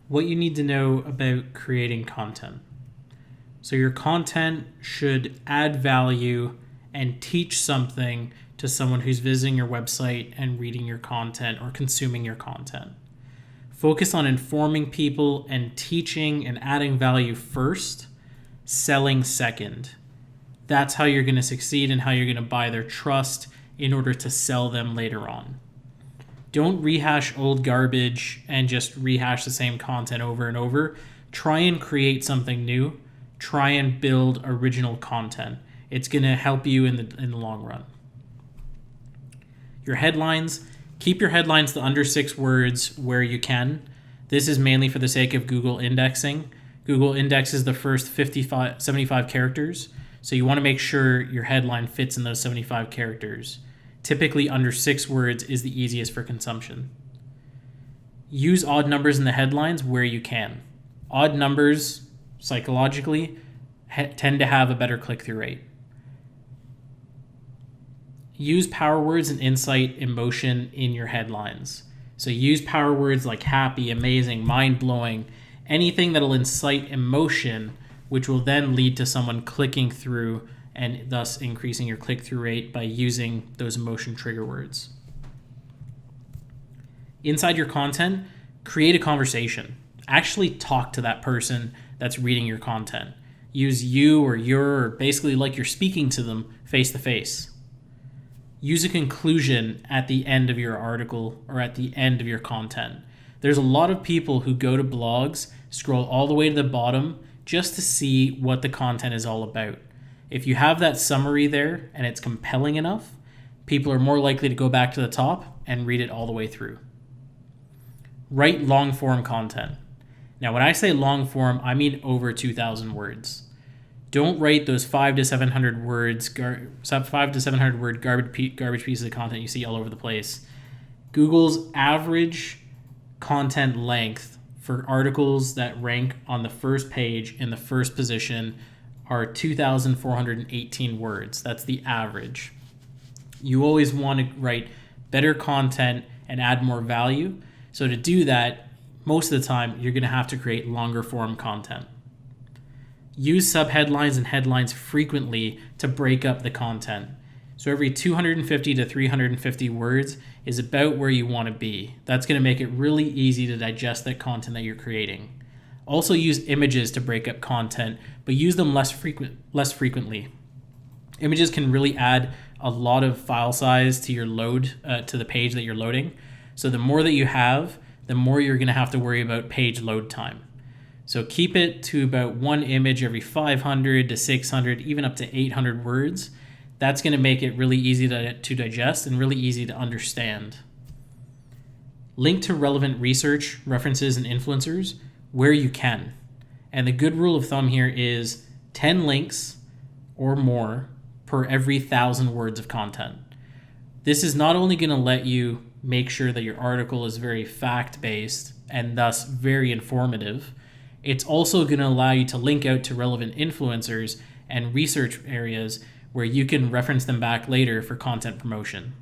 what you need to know about creating content. So your content should add value and teach something to someone who's visiting your website and reading your content or consuming your content. Focus on informing people and teaching and adding value first, selling second. That's how you're going to succeed and how you're going to buy their trust in order to sell them later on. Don't rehash old garbage and just rehash the same content over and over. Try and create something new. Try and build original content. It's going to help you in the long run. Your headlines, keep your headlines to under 6 words where you can. This is mainly for the sake of Google indexing. Google indexes the first 75 characters, so you want to make sure your headline fits in those 75 characters. Typically under 6 words is the easiest for consumption. Use odd numbers in the headlines where you can. Odd numbers, psychologically, tend to have a better click-through rate. Use power words and insight, emotion in your headlines. So use power words like happy, amazing, mind-blowing, anything that'll incite emotion, which will then lead to someone clicking through and thus increasing your click-through rate by using those emotion trigger words. Inside your content, create a conversation. Actually talk to that person that's reading your content. Use you or your, or basically like you're speaking to them face to face. Use a conclusion at the end of your article or at the end of your content. There's a lot of people who go to blogs, scroll all the way to the bottom just to see what the content is all about. If you have that summary there and it's compelling enough, people are more likely to go back to the top and read it all the way through. Write long form content. Now, when I say long form, I mean over 2,000 words. Don't write those 500 to 700 words, 500 to 700 word garbage pieces of content you see all over the place. Google's average content length for articles that rank on the first page in the first position are 2,418 words. That's the average. You always want to write better content and add more value. So to do that, most of the time, you're going to have to create longer form content. Use subheadlines and headlines frequently to break up the content. So every 250 to 350 words is about where you want to be. That's going to make it really easy to digest that content that you're creating. Also use images to break up content, but use them less frequently. Images can really add a lot of file size to your load, to the page that you're loading. So the more that you have, the more you're going to have to worry about page load time. So keep it to about one image every 500 to 600, even up to 800 words. That's going to make it really easy to digest and really easy to understand. Link to relevant research, references, and influencers where you can. And the good rule of thumb here is 10 links or more per every 1,000 words of content. This is not only going to let you make sure that your article is very fact-based and thus very informative, it's also going to allow you to link out to relevant influencers and research areas where you can reference them back later for content promotion.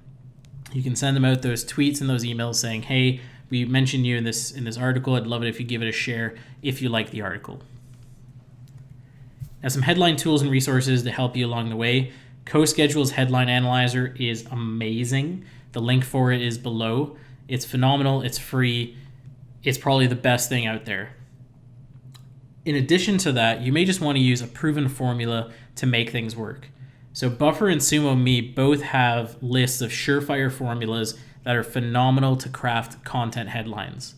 You can send them out those tweets and those emails saying, hey, we mentioned you in this article. I'd love it if you give it a share if you like the article. Now, some headline tools and resources to help you along the way. CoSchedule's Headline Analyzer is amazing. The link for it is below. It's phenomenal. It's free. It's probably the best thing out there. In addition to that, you may just want to use a proven formula to make things work. So Buffer and SumoMe both have lists of surefire formulas that are phenomenal to craft content headlines.